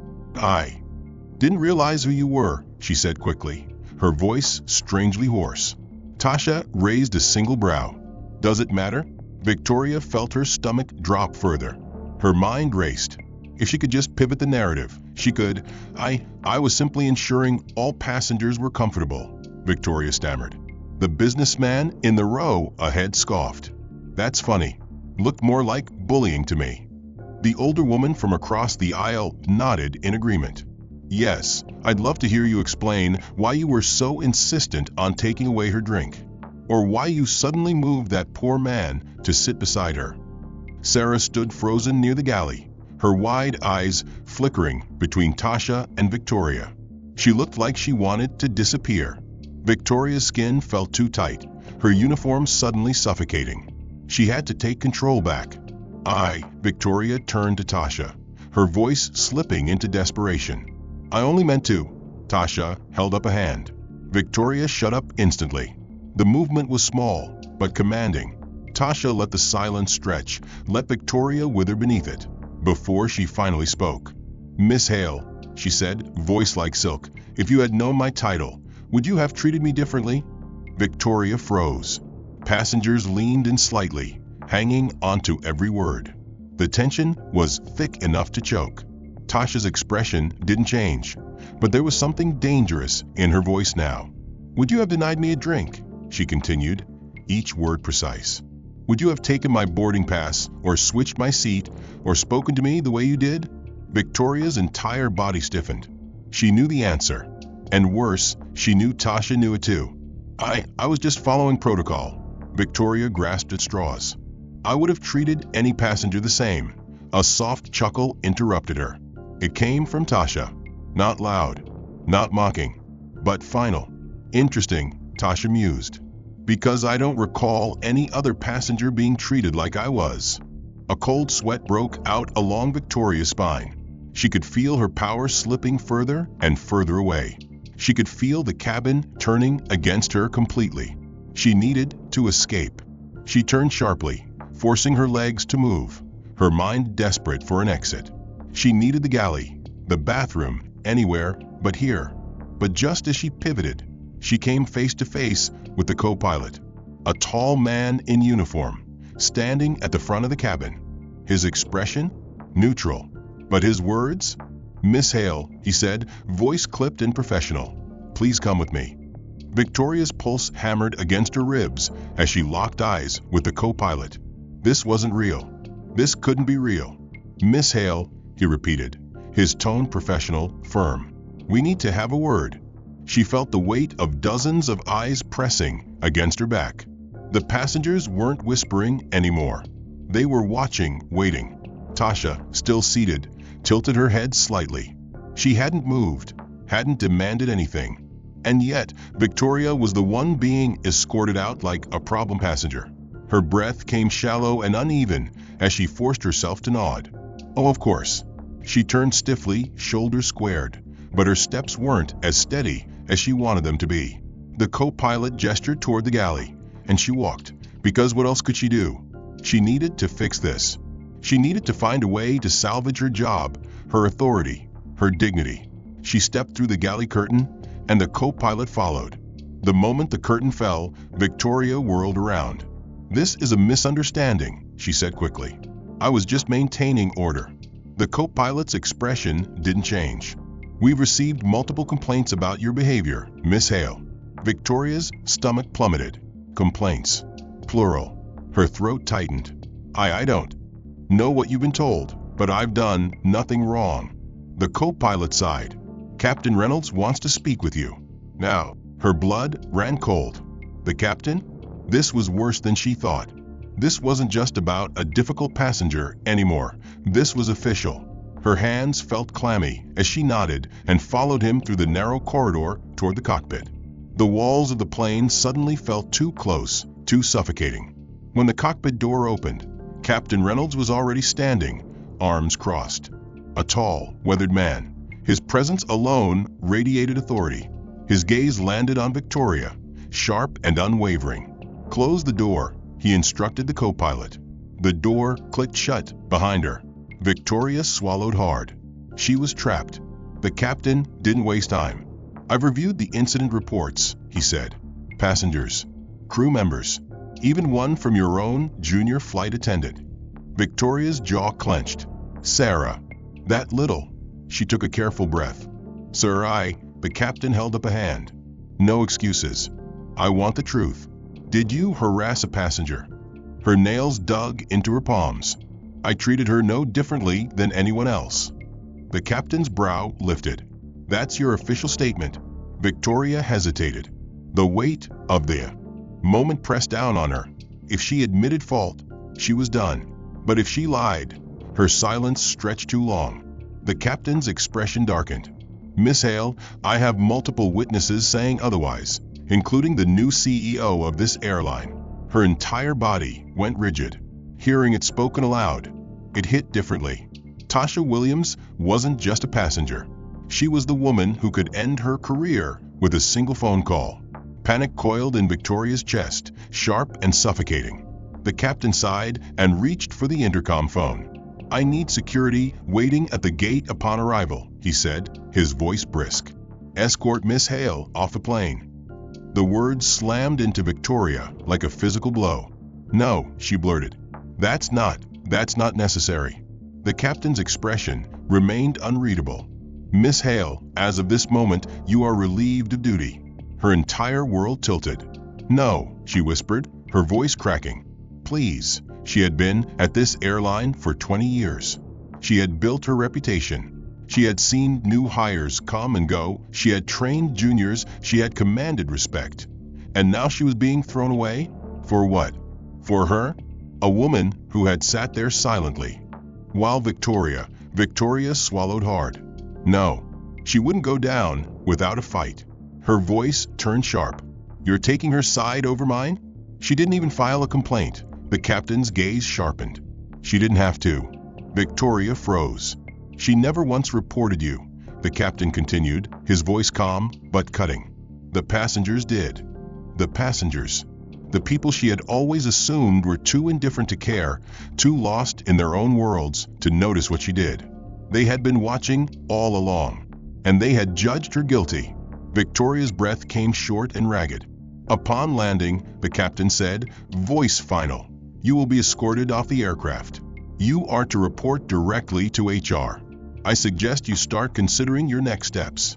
didn't realize who you were," she said quickly, her voice strangely hoarse. Tasha raised a single brow. "Does it matter?" Victoria felt her stomach drop further. Her mind raced. If she could just pivot the narrative, she could. I was simply ensuring all passengers were comfortable," Victoria stammered. The businessman in the row ahead scoffed. "That's funny. Looked more like bullying to me." The older woman from across the aisle nodded in agreement. "Yes, I'd love to hear you explain why you were so insistent on taking away her drink, or why you suddenly moved that poor man to sit beside her." Sarah stood frozen near the galley, her wide eyes flickering between Tasha and Victoria. She looked like she wanted to disappear. Victoria's skin felt too tight, her uniform suddenly suffocating. She had to take control back. Victoria turned to Tasha, her voice slipping into desperation. "I only meant to." Tasha held up a hand. Victoria shut up instantly. The movement was small, but commanding. Tasha let the silence stretch, let Victoria wither beneath it, before she finally spoke. "Miss Hale," she said, voice like silk, "if you had known my title, would you have treated me differently?" Victoria froze. Passengers leaned in slightly, hanging onto every word. The tension was thick enough to choke. Tasha's expression didn't change, but there was something dangerous in her voice now. "Would you have denied me a drink?" she continued, each word precise. "Would you have taken my boarding pass, or switched my seat, or spoken to me the way you did?" Victoria's entire body stiffened. She knew the answer, and worse, she knew Tasha knew it too. I was just following protocol." Victoria grasped at straws. "I would have treated any passenger the same." A soft chuckle interrupted her. It came from Tasha. Not loud, not mocking, but final. "Interesting," Tasha mused. "Because I don't recall any other passenger being treated like I was." A cold sweat broke out along Victoria's spine. She could feel her power slipping further and further away. She could feel the cabin turning against her completely. She needed to escape. She turned sharply, forcing her legs to move, her mind desperate for an exit. She needed the galley, the bathroom, anywhere but here. But just as she pivoted, she came face to face with the co-pilot, a tall man in uniform, standing at the front of the cabin. His expression? Neutral. But his words? "Miss Hale," he said, voice clipped and professional. "Please come with me." Victoria's pulse hammered against her ribs as she locked eyes with the co-pilot. This wasn't real. This couldn't be real. "Miss Hale," he repeated, his tone professional, firm. "We need to have a word." She felt the weight of dozens of eyes pressing against her back. The passengers weren't whispering anymore. They were watching, waiting. Tasha, still seated, tilted her head slightly. She hadn't moved, hadn't demanded anything. And yet, Victoria was the one being escorted out like a problem passenger. Her breath came shallow and uneven as she forced herself to nod. Oh, of course. She turned stiffly, shoulders squared, but her steps weren't as steady as she wanted them to be. The co-pilot gestured toward the galley, and she walked, because what else could she do? She needed to fix this. She needed to find a way to salvage her job, her authority, her dignity. She stepped through the galley curtain, and the co-pilot followed. The moment the curtain fell, Victoria whirled around. "This is a misunderstanding," she said quickly. "I was just maintaining order." The co-pilot's expression didn't change. "We've received multiple complaints about your behavior, Miss Hale." Victoria's stomach plummeted. Complaints. Plural. Her throat tightened. I don't know what you've been told, but I've done nothing wrong." The co-pilot sighed. "Captain Reynolds wants to speak with you." Now, her blood ran cold. The captain? This was worse than she thought. This wasn't just about a difficult passenger anymore. This was official. Her hands felt clammy as she nodded and followed him through the narrow corridor toward the cockpit. The walls of the plane suddenly felt too close, too suffocating. When the cockpit door opened, Captain Reynolds was already standing, arms crossed. A tall, weathered man. His presence alone radiated authority. His gaze landed on Victoria, sharp and unwavering. "Close the door," he instructed the co-pilot. The door clicked shut behind her. Victoria swallowed hard. She was trapped. The captain didn't waste time. "I've reviewed the incident reports," he said. "Passengers, crew members, even one from your own junior flight attendant." Victoria's jaw clenched. "Sarah, that little." She took a careful breath. "Sir, the captain held up a hand. "No excuses. I want the truth. Did you harass a passenger?" Her nails dug into her palms. "I treated her no differently than anyone else." The captain's brow lifted. "That's your official statement." Victoria hesitated. The weight of the moment pressed down on her. If she admitted fault, she was done. But if she lied, her silence stretched too long. The captain's expression darkened. "Miss Hale, I have multiple witnesses saying otherwise, including the new CEO of this airline." Her entire body went rigid. Hearing it spoken aloud, it hit differently. Tasha Williams wasn't just a passenger. She was the woman who could end her career with a single phone call. Panic coiled in Victoria's chest, sharp and suffocating. The captain sighed and reached for the intercom phone. "I need security waiting at the gate upon arrival," he said, his voice brisk. "Escort Miss Hale off the plane." The words slammed into Victoria like a physical blow. "No," she blurted. That's not necessary." The captain's expression remained unreadable. "Miss Hale, as of this moment, you are relieved of duty." Her entire world tilted. "No," she whispered, her voice cracking. "Please." She had been at this airline for 20 years. She had built her reputation. She had seen new hires come and go. She had trained juniors. She had commanded respect. And now she was being thrown away? For what? For her? A woman who had sat there silently. While Victoria swallowed hard. No, she wouldn't go down without a fight. Her voice turned sharp. "You're taking her side over mine?" She didn't even file a complaint. The captain's gaze sharpened. "She didn't have to." Victoria froze. "She never once reported you," the captain continued, his voice calm but cutting. "The passengers did." The passengers. The people she had always assumed were too indifferent to care, too lost in their own worlds to notice what she did. They had been watching all along, and they had judged her guilty. Victoria's breath came short and ragged. Upon landing, the captain said, voice final. You will be escorted off the aircraft. You are to report directly to HR. I suggest you start considering your next steps.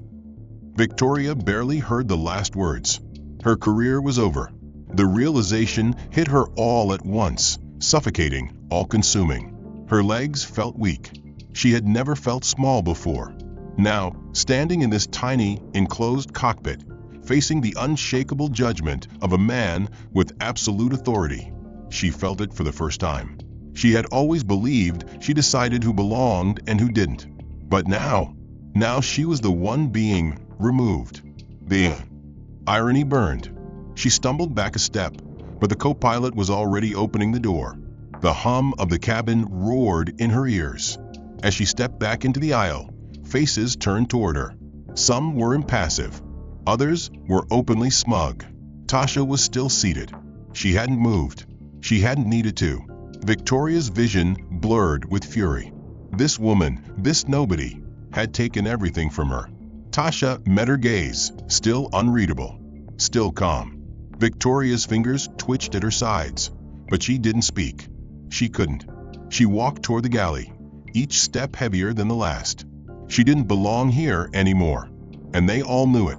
Victoria barely heard the last words. Her career was over. The realization hit her all at once, suffocating, all-consuming. Her legs felt weak. She had never felt small before. Now, standing in this tiny, enclosed cockpit, facing the unshakable judgment of a man with absolute authority, she felt it for the first time. She had always believed she decided who belonged and who didn't. But now she was the one being removed. The irony burned. She stumbled back a step, but the co-pilot was already opening the door. The hum of the cabin roared in her ears. As she stepped back into the aisle, faces turned toward her. Some were impassive. Others were openly smug. Tasha was still seated. She hadn't moved. She hadn't needed to. Victoria's vision blurred with fury. This woman, this nobody, had taken everything from her. Tasha met her gaze, still unreadable, still calm. Victoria's fingers twitched at her sides, but she didn't speak. She couldn't. She walked toward the galley, each step heavier than the last. She didn't belong here anymore, and they all knew it.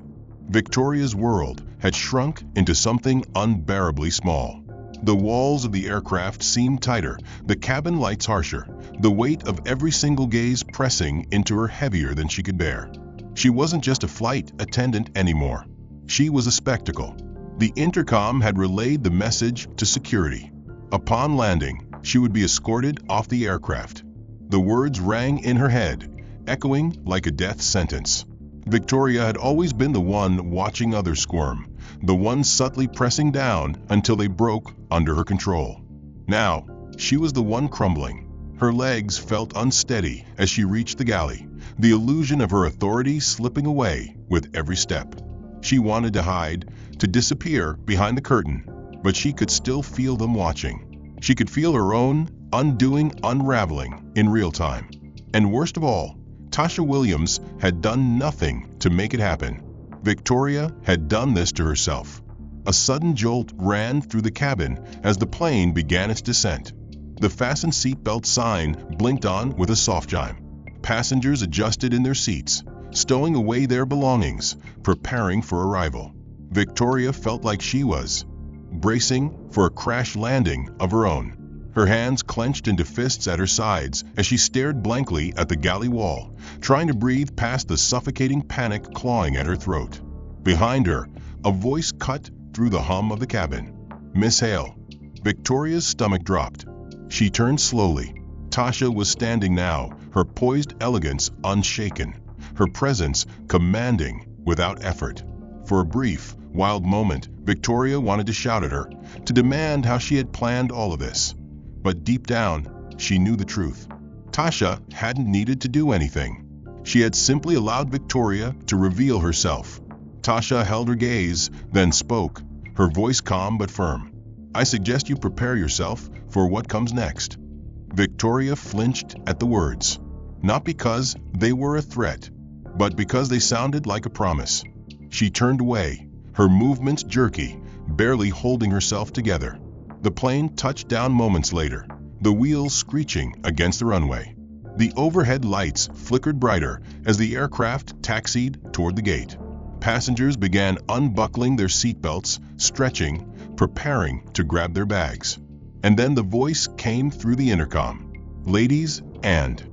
Victoria's world had shrunk into something unbearably small. The walls of the aircraft seemed tighter, the cabin lights harsher, the weight of every single gaze pressing into her heavier than she could bear. She wasn't just a flight attendant anymore. She was a spectacle. The intercom had relayed the message to security. Upon landing, she would be escorted off the aircraft. The words rang in her head, echoing like a death sentence. Victoria had always been the one watching others squirm, the one subtly pressing down until they broke under her control. Now, she was the one crumbling. Her legs felt unsteady as she reached the galley, the illusion of her authority slipping away with every step. She wanted to hide, to disappear behind the curtain, but she could still feel them watching. She could feel her own undoing, unraveling in real time. And worst of all, Tasha Williams had done nothing to make it happen. Victoria had done this to herself. A sudden jolt ran through the cabin as the plane began its descent. The fasten seatbelt sign blinked on with a soft chime. Passengers adjusted in their seats, stowing away their belongings, preparing for arrival. Victoria felt like she was bracing for a crash landing of her own. Her hands clenched into fists at her sides as she stared blankly at the galley wall, trying to breathe past the suffocating panic clawing at her throat. Behind her, a voice cut through the hum of the cabin. Miss Hale. Victoria's stomach dropped. She turned slowly. Tasha was standing now, her poised elegance unshaken, her presence commanding without effort. For a brief, wild moment, Victoria wanted to shout at her, to demand how she had planned all of this. But deep down, she knew the truth. Tasha hadn't needed to do anything. She had simply allowed Victoria to reveal herself. Tasha held her gaze, then spoke, her voice calm but firm. I suggest you prepare yourself for what comes next. Victoria flinched at the words, not because they were a threat, but because they sounded like a promise. She turned away, her movements jerky, barely holding herself together. The plane touched down moments later, the wheels screeching against the runway. The overhead lights flickered brighter as the aircraft taxied toward the gate. Passengers began unbuckling their seatbelts, stretching, preparing to grab their bags. And then the voice came through the intercom. Ladies and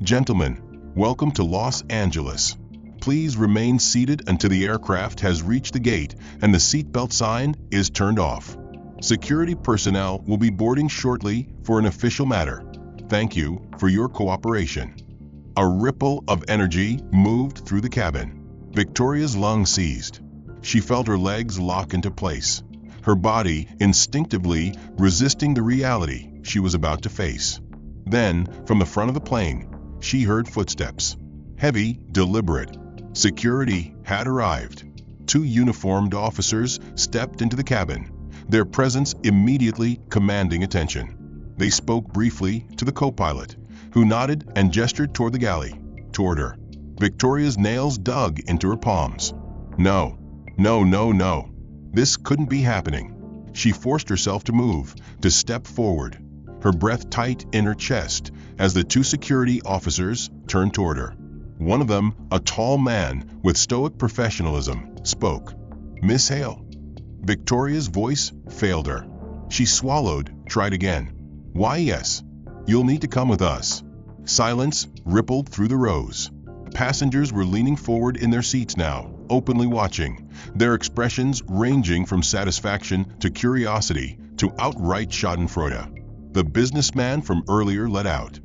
gentlemen, welcome to Los Angeles. Please remain seated until the aircraft has reached the gate and the seatbelt sign is turned off. Security personnel will be boarding shortly for an official matter. Thank you for your cooperation. A ripple of energy moved through the cabin. Victoria's lungs seized. She felt her legs lock into place, her body instinctively resisting the reality she was about to face. Then, from the front of the plane, she heard footsteps. Heavy, deliberate. Security had arrived. 2 uniformed officers stepped into the cabin, their presence immediately commanding attention. They spoke briefly to the co-pilot, who nodded and gestured toward the galley, toward her. Victoria's nails dug into her palms. No, no, no, no. This couldn't be happening. She forced herself to move, to step forward, her breath tight in her chest as the two security officers turned toward her. One of them, a tall man with stoic professionalism, spoke. "Miss Hale." Victoria's voice failed her. She swallowed, tried again. "Why, yes. You'll need to come with us." Silence rippled through the rows. Passengers were leaning forward in their seats now, openly watching, their expressions ranging from satisfaction to curiosity to outright schadenfreude. The businessman from earlier let out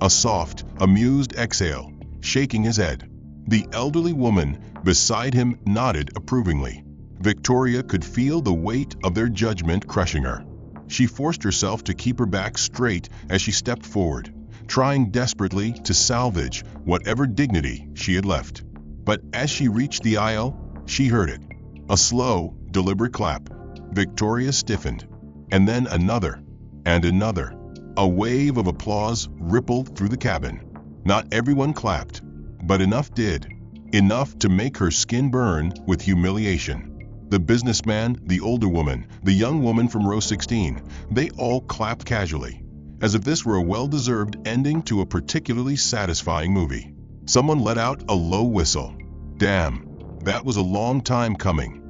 a soft, amused exhale, shaking his head. The elderly woman beside him nodded approvingly. Victoria could feel the weight of their judgment crushing her. She forced herself to keep her back straight as she stepped forward, trying desperately to salvage whatever dignity she had left. But as she reached the aisle, she heard it. A slow, deliberate clap. Victoria stiffened. And then another, and another. A wave of applause rippled through the cabin. Not everyone clapped, but enough did. Enough to make her skin burn with humiliation. The businessman, the older woman, the young woman from row 16, they all clapped casually, as if this were a well-deserved ending to a particularly satisfying movie. Someone let out a low whistle. Damn, that was a long time coming.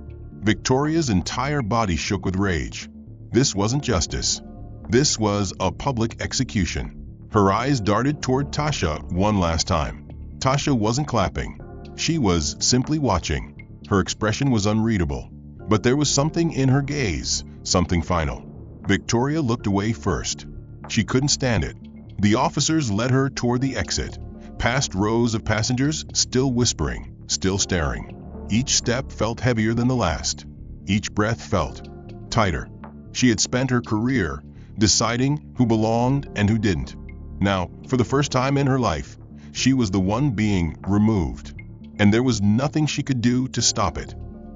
Victoria's entire body shook with rage. This wasn't justice. This was a public execution. Her eyes darted toward Tasha one last time. Tasha wasn't clapping. She was simply watching. Her expression was unreadable, but there was something in her gaze, something final. Victoria looked away first. She couldn't stand it. The officers led her toward the exit, past rows of passengers still whispering, still staring. Each step felt heavier than the last. Each breath felt tighter. She had spent her career deciding who belonged and who didn't. Now, for the first time in her life, she was the one being removed, and there was nothing she could do to stop it.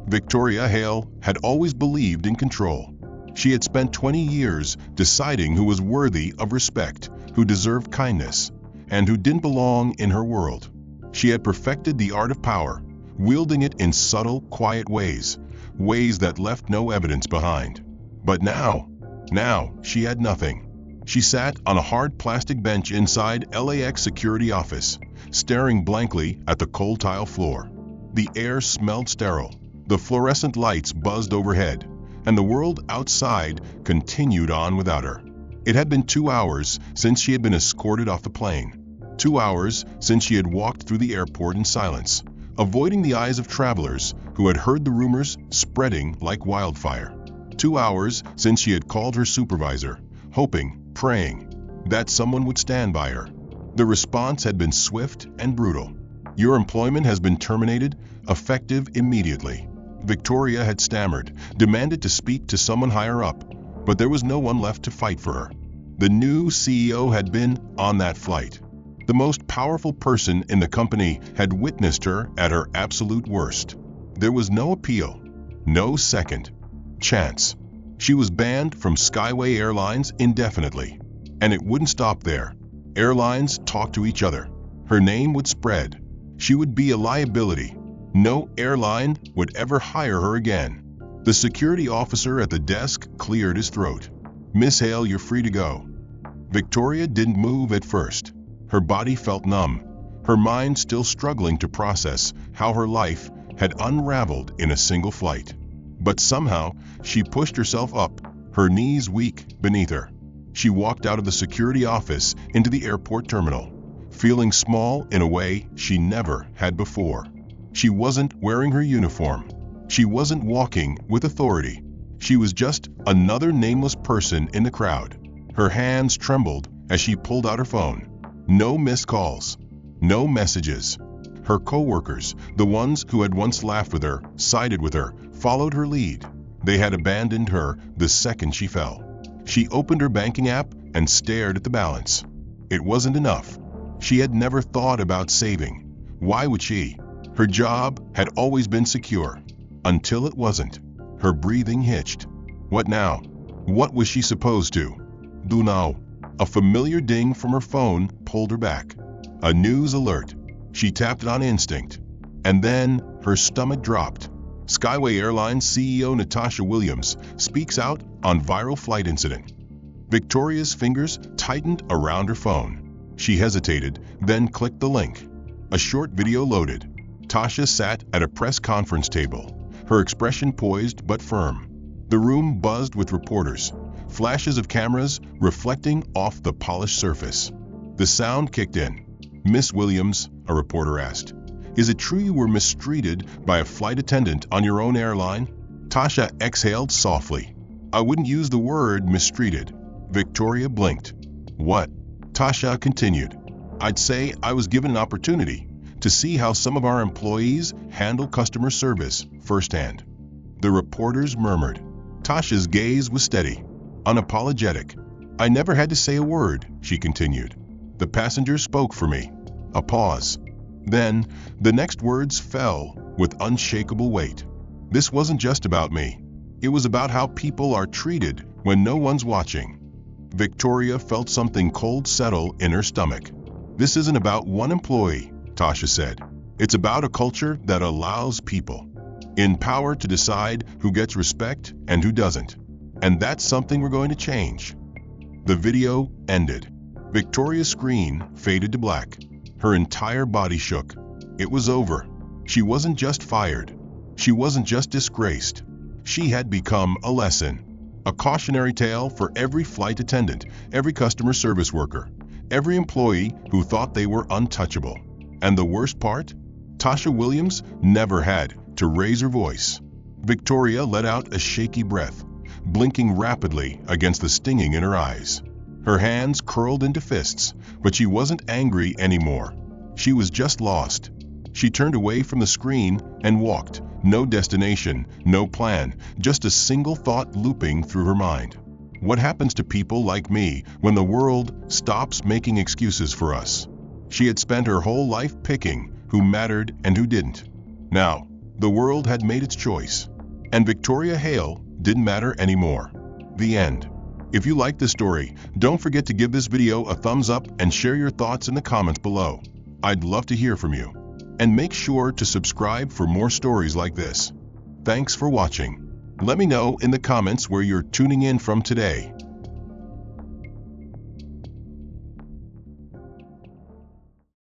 Victoria Hale had always believed in control. She had spent 20 years deciding who was worthy of respect, who deserved kindness, and who didn't belong in her world. She had perfected the art of power, wielding it in subtle, quiet ways, ways that left no evidence behind. But now she had nothing. She sat on a hard plastic bench inside LAX security office, staring blankly at the cold tile floor. The air smelled sterile, the fluorescent lights buzzed overhead, and the world outside continued on without her. It had been 2 hours since she had been escorted off the plane. 2 hours since she had walked through the airport in silence, avoiding the eyes of travelers who had heard the rumors spreading like wildfire. 2 hours since she had called her supervisor, hoping, praying, that someone would stand by her. The response had been swift and brutal. "Your employment has been terminated, effective immediately." Victoria had stammered, demanded to speak to someone higher up, but there was no one left to fight for her. The new CEO had been on that flight. The most powerful person in the company had witnessed her at her absolute worst. There was no appeal, no second chance. She was banned from Skyway Airlines indefinitely, and it wouldn't stop there. Airlines talked to each other. Her name would spread. She would be a liability. No airline would ever hire her again. The security officer at the desk cleared his throat. "Miss Hale, you're free to go." Victoria didn't move at first. Her body felt numb, her mind still struggling to process how her life had unraveled in a single flight. But somehow, she pushed herself up, her knees weak beneath her. She walked out of the security office into the airport terminal, feeling small in a way she never had before. She wasn't wearing her uniform. She wasn't walking with authority. She was just another nameless person in the crowd. Her hands trembled as she pulled out her phone. No missed calls, no messages. Her co-workers, the ones who had once laughed with her, sided with her, followed her lead. They had abandoned her the second she fell. She opened her banking app and stared at the balance. It wasn't enough. She had never thought about saving. Why would she? Her job had always been secure. Until it wasn't. Her breathing hitched. What now? What was she supposed to do now? A familiar ding from her phone pulled her back. A news alert. She tapped it on instinct. And then her stomach dropped. Skyway Airlines CEO Natasha Williams speaks out on viral flight incident. Victoria's fingers tightened around her phone. She hesitated, then clicked the link. A short video loaded. Tasha sat at a press conference table, her expression poised but firm. The room buzzed with reporters, flashes of cameras reflecting off the polished surface. The sound kicked in. "Miss Williams," a reporter asked, "is it true you were mistreated by a flight attendant on your own airline?" Tasha exhaled softly. "I wouldn't use the word mistreated." Victoria blinked. "What?" Tasha continued. "I'd say I was given an opportunity to see how some of our employees handle customer service firsthand." The reporters murmured. Tasha's gaze was steady, unapologetic. "I never had to say a word," she continued. "The passengers spoke for me." A pause. Then, the next words fell with unshakable weight. "This wasn't just about me. It was about how people are treated when no one's watching." Victoria felt something cold settle in her stomach. "This isn't about one employee," Tasha said. "It's about a culture that allows people in power to decide who gets respect and who doesn't. And that's something we're going to change." The video ended. Victoria's screen faded to black. Her entire body shook. It was over. She wasn't just fired. She wasn't just disgraced. She had become a lesson. A cautionary tale for every flight attendant, every customer service worker, every employee who thought they were untouchable. And the worst part? Tasha Williams never had to raise her voice. Victoria let out a shaky breath, blinking rapidly against the stinging in her eyes. Her hands curled into fists, but she wasn't angry anymore. She was just lost. She turned away from the screen and walked. No destination, no plan, just a single thought looping through her mind. What happens to people like me when the world stops making excuses for us? She had spent her whole life picking who mattered and who didn't. Now, the world had made its choice, and Victoria Hale didn't matter anymore. The end. If you like this story, don't forget to give this video a thumbs up and share your thoughts in the comments below. I'd love to hear from you. And make sure to subscribe for more stories like this. Thanks for watching. Let me know in the comments where you're tuning in from today.